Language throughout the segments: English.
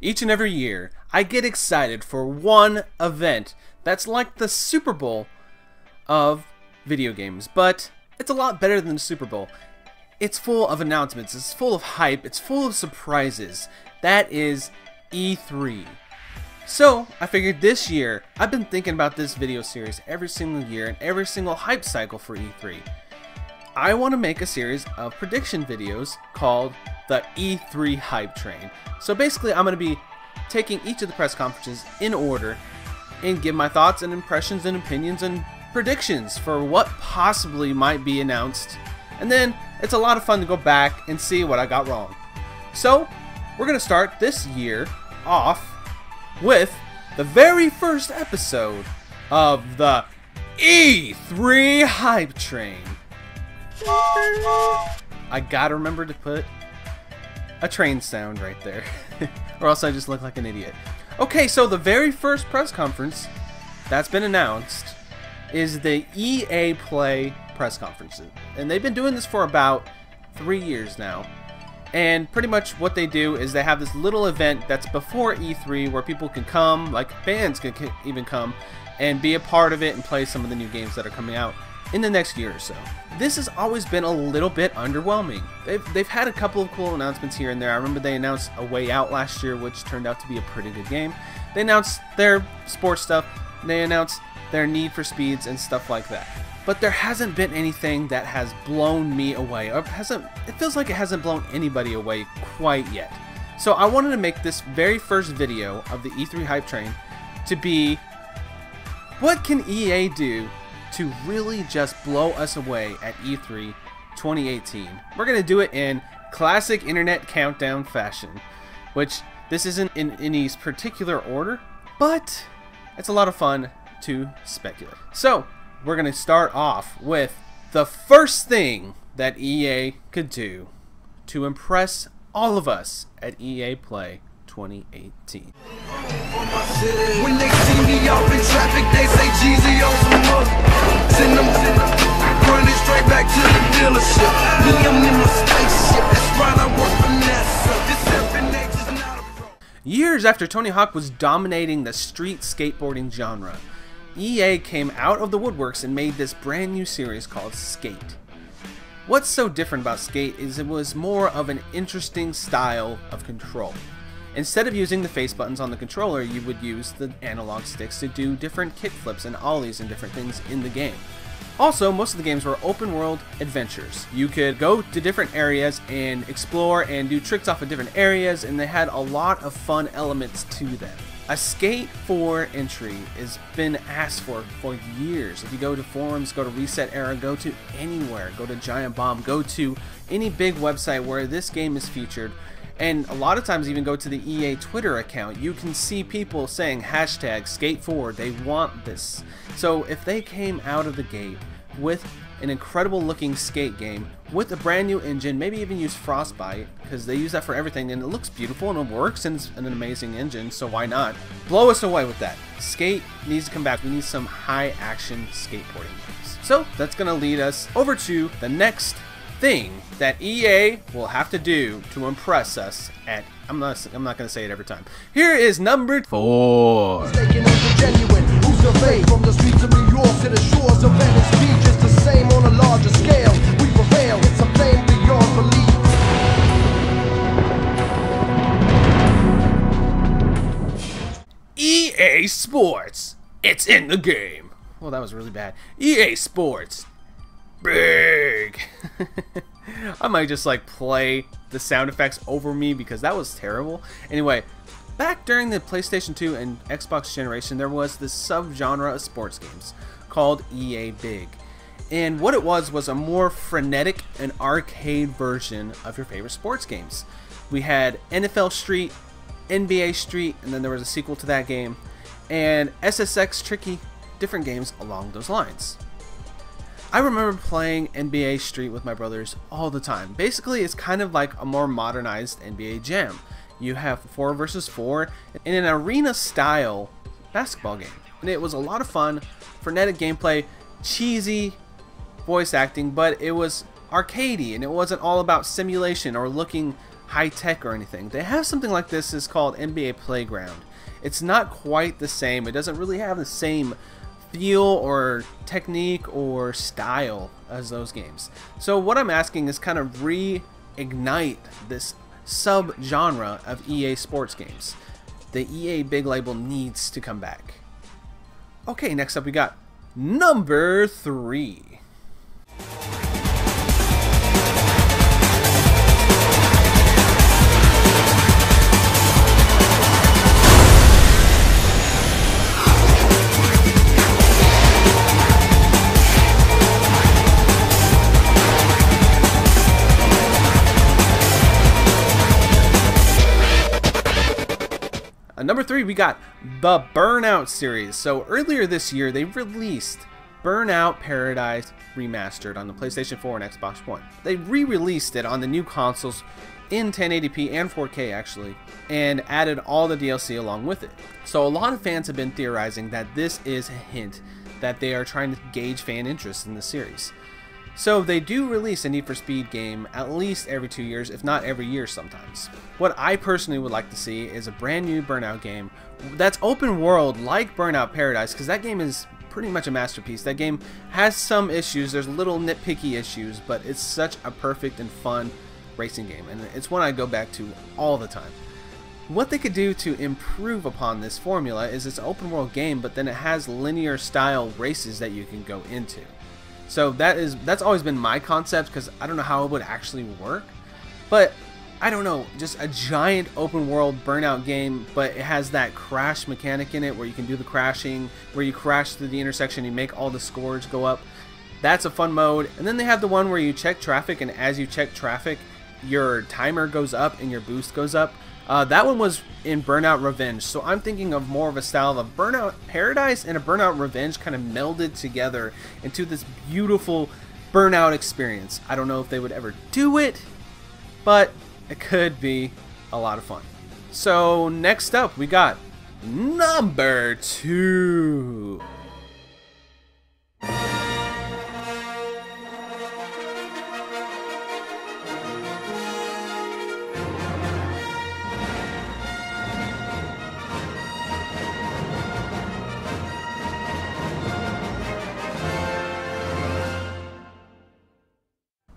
Each and every year, I get excited for one event that's like the Super Bowl of video games, but it's a lot better than the Super Bowl. It's full of announcements, it's full of hype, it's full of surprises. That is E3. So, I figured this year, I've been thinking about this video series every single year and every single hype cycle for E3. I want to make a series of prediction videos called the E3 Hype Train. So basically, I'm going to be taking each of the press conferences in order and give my thoughts and impressions and opinions and predictions for what possibly might be announced. And then it's a lot of fun to go back and see what I got wrong. So we're going to start this year off with the very first episode of the E3 Hype Train. I gotta remember to put a train sound right there, or else I just look like an idiot. Okay, so the very first press conference that's been announced is the EA Play press conferences. And they've been doing this for about 3 years now. And pretty much what they do is they have this little event that's before E3 where people can come, like fans can even come, and be a part of it and play some of the new games that are coming out in the next year or so. This has always been a little bit underwhelming. They've had a couple of cool announcements here and there. I remember they announced A Way Out last year, which turned out to be a pretty good game. They announced their sports stuff, they announced their Need for Speeds and stuff like that. But there hasn't been anything that has blown me away, or it feels like it hasn't blown anybody away quite yet. So I wanted to make this very first video of the E3 Hype Train to be, what can EA do to really just blow us away at E3 2018. We're going to do it in classic internet countdown fashion, which this isn't in any particular order, but it's a lot of fun to speculate. So, we're going to start off with the first thing that EA could do to impress all of us at EA Play 2018. When they see me out in traffic, they say Jeezy on some mother. Send them running straight back to the dealership. Me, I'm in my spaceship. That's right, I work for NASA. This FNH is not a pro. Years after Tony Hawk was dominating the street skateboarding genre, EA came out of the woodworks and made this brand new series called Skate. What's so different about Skate is it was more of an interesting style of control. Instead of using the face buttons on the controller, you would use the analog sticks to do different kickflips and ollies and different things in the game. Also, most of the games were open world adventures. You could go to different areas and explore and do tricks off of different areas, and they had a lot of fun elements to them. A Skate 4 entry has been asked for years. If you go to forums, go to Reset Era, go to anywhere, go to Giant Bomb, go to any big website where this game is featured, and a lot of times even go to the EA Twitter account, you can see people saying hashtag Skate4, they want this. So if they came out of the gate with an incredible looking skate game with a brand new engine, maybe even use Frostbite, because they use that for everything and it looks beautiful and it works and it's an amazing engine, so why not? Blow us away with that. Skate needs to come back. We need some high action skateboarding games. So that's going to lead us over to the next thing that EA will have to do to impress us at, I'm not going to say it every time. Here is number 4. From the streets of New York to the shores of Venice Beach, it's the same on a larger scale. We prevail, it's a flame beyond belief. EA Sports, it's in the game. Well, that was really bad. EA Sports, big. I might just like play the sound effects over me because that was terrible. Anyway, back during the PlayStation 2 and Xbox generation, there was this subgenre of sports games called EA Big. And what it was a more frenetic and arcade version of your favorite sports games. We had NFL Street, NBA Street, and then there was a sequel to that game, and SSX Tricky, different games along those lines. I remember playing NBA Street with my brothers all the time. Basically, it's kind of like a more modernized NBA Jam. You have 4 versus 4 in an arena style basketball game. And it was a lot of fun, frenetic gameplay, cheesy voice acting, but it was arcadey and it wasn't all about simulation or looking high tech or anything. They have something like this. It's called NBA Playground. It's not quite the same. It doesn't really have the same feel or technique or style as those games. So what I'm asking is kind of reignite this sub-genre of EA sports games. The EA big label needs to come back. Okay, next up we got number 3. Number 3, we got the Burnout series. So earlier this year, they released Burnout Paradise Remastered on the PlayStation 4 and Xbox One. They re-released it on the new consoles in 1080p and 4K actually, and added all the DLC along with it. So a lot of fans have been theorizing that this is a hint that they are trying to gauge fan interest in the series. So they do release a Need for Speed game at least every 2 years, if not every year sometimes. What I personally would like to see is a brand new Burnout game that's open world like Burnout Paradise, because that game is pretty much a masterpiece. That game has some issues, there's little nitpicky issues, but it's such a perfect and fun racing game, and it's one I go back to all the time. What they could do to improve upon this formula is it's an open world game, but then it has linear style races that you can go into. So that's always been my concept, because I don't know how it would actually work, but I don't know, just a giant open world Burnout game, but it has that crash mechanic in it where you can do the crashing, where you crash through the intersection, you make all the scores go up. That's a fun mode. And then they have the one where you check traffic, and as you check traffic, your timer goes up and your boost goes up. That one was in Burnout Revenge, so I'm thinking of more of a style of Burnout Paradise and a Burnout Revenge kind of melded together into this beautiful Burnout experience. I don't know if they would ever do it, but it could be a lot of fun. So next up we got number 2.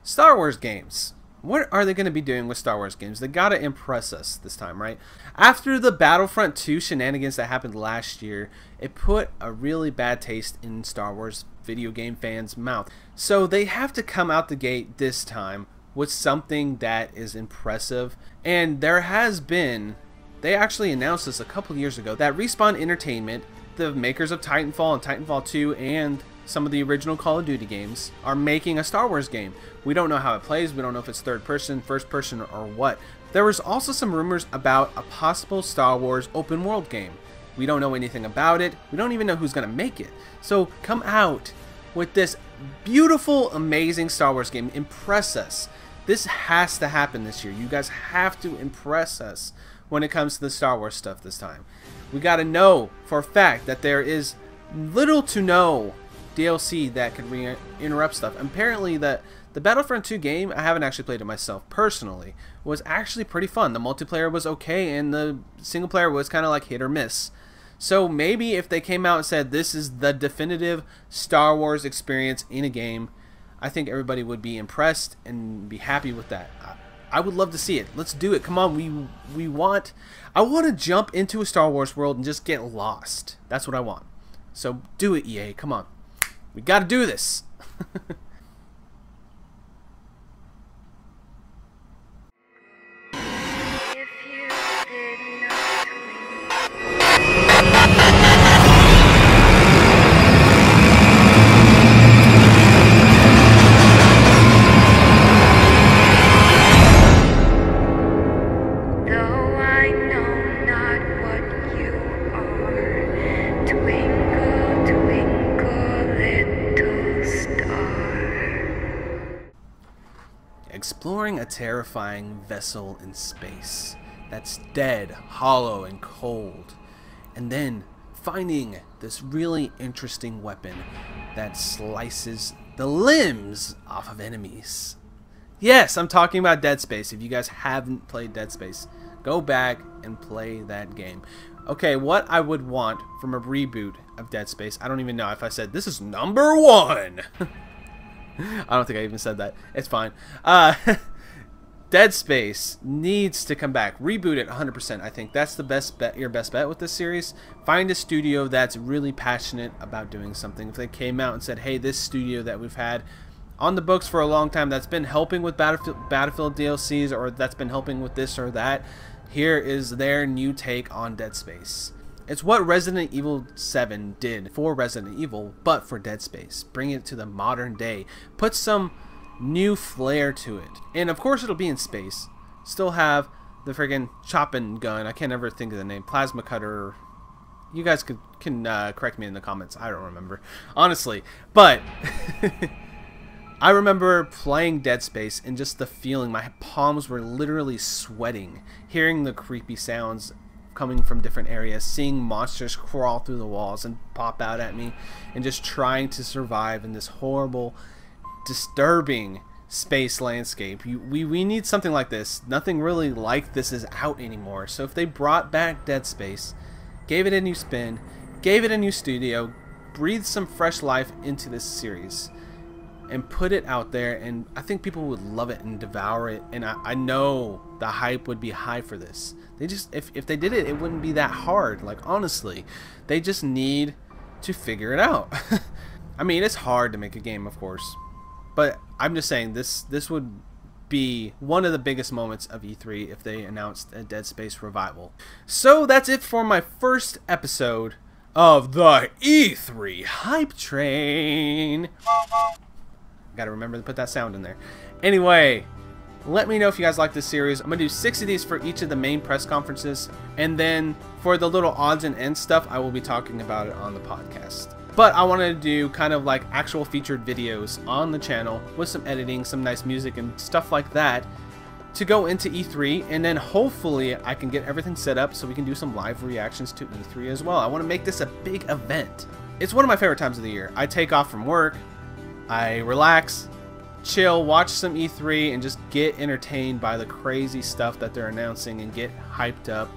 Star Wars games. What are they going to be doing with Star Wars games? They got to impress us this time, right? After the Battlefront 2 shenanigans that happened last year, it put a really bad taste in Star Wars video game fans' mouth. So they have to come out the gate this time with something that is impressive. And there has been, they actually announced this a couple years ago, that Respawn Entertainment, the makers of Titanfall and Titanfall 2 and some of the original Call of Duty games, are making a Star Wars game. We don't know how it plays, we don't know if it's third person, first person, or what. There was also some rumors about a possible Star Wars open world game. We don't know anything about it, we don't even know who's going to make it. So come out with this beautiful, amazing Star Wars game. Impress us. This has to happen this year. You guys have to impress us when it comes to the Star Wars stuff this time. We got to know for a fact that there is little to no DLC that could interrupt stuff. Apparently the Battlefront 2 game, I haven't actually played it myself personally, was actually pretty fun. The multiplayer was okay and the single player was kind of like hit or miss. So maybe if they came out and said this is the definitive Star Wars experience in a game, I think everybody would be impressed and be happy with that. I would love to see it. Let's do it. Come on, I want to jump into a Star Wars world and just get lost. That's what I want. So do it, EA. Come on. We got to do this. Exploring a terrifying vessel in space that's dead, hollow, and cold, and then finding this really interesting weapon that slices the limbs off of enemies. Yes, I'm talking about Dead Space. If you guys haven't played Dead Space, go back and play that game. Okay, what I would want from a reboot of Dead Space, I don't even know if I said this is number 1. I don't think I even said that. It's fine. Dead Space needs to come back. Reboot it 100%. I think that's the best bet, your best bet with this series. Find a studio that's really passionate about doing something. If they came out and said, hey, this studio that we've had on the books for a long time that's been helping with Battlefield DLCs, or that's been helping with this or that, here is their new take on Dead Space. It's what Resident Evil 7 did for Resident Evil, but for Dead Space. Bring it to the modern day. Put some new flair to it. And of course it'll be in space. Still have the friggin' chopping gun. I can't ever think of the name. Plasma cutter. You guys can correct me in the comments. I don't remember, honestly. But I remember playing Dead Space and just the feeling. My palms were literally sweating. Hearing the creepy sounds coming from different areas. Seeing monsters crawl through the walls and pop out at me. And just trying to survive in this horrible, disturbing space landscape. We need something like this. Nothing really like this is out anymore. So if they brought back Dead Space, gave it a new spin, gave it a new studio, breathed some fresh life into this series, and put it out there, and I think people would love it and devour it. And I know the hype would be high for this. They just, if they did it, it wouldn't be that hard. Like, honestly, they just need to figure it out. I mean, it's hard to make a game, of course. But I'm just saying, this would be one of the biggest moments of E3 if they announced a Dead Space revival. So that's it for my first episode of the E3 Hype Train. Gotta remember to put that sound in there. Anyway, let me know if you guys like this series. I'm gonna do 6 of these for each of the main press conferences. And then for the little odds and ends stuff, I will be talking about it on the podcast. But I wanted to do kind of like actual featured videos on the channel with some editing, some nice music and stuff like that to go into E3, and then hopefully I can get everything set up so we can do some live reactions to E3 as well. I want to make this a big event. It's one of my favorite times of the year. I take off from work, I relax, chill, watch some E3, and just get entertained by the crazy stuff that they're announcing and get hyped up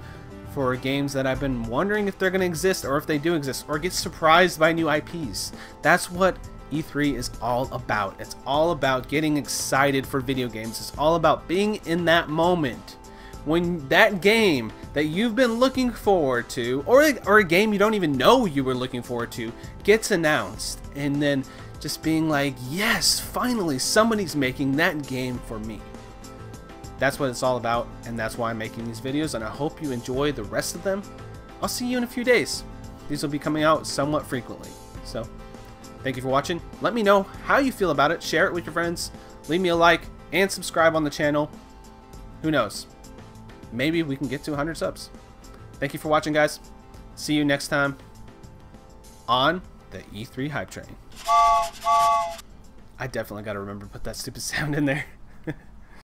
for games that I've been wondering if they're going to exist, or if they do exist, or get surprised by new IPs. That's what E3 is all about. It's all about getting excited for video games. It's all about being in that moment when that game that you've been looking forward to, or a game you don't even know you were looking forward to, gets announced, and then just being like, yes, finally somebody's making that game for me. That's what it's all about, and that's why I'm making these videos, and I hope you enjoy the rest of them. I'll see you in a few days. These will be coming out somewhat frequently. So, thank you for watching. Let me know how you feel about it. Share it with your friends. Leave me a like and subscribe on the channel. Who knows? Maybe we can get to 100 subs. Thank you for watching, guys. See you next time on the E3 Hype Train. I definitely got to remember to put that stupid sound in there.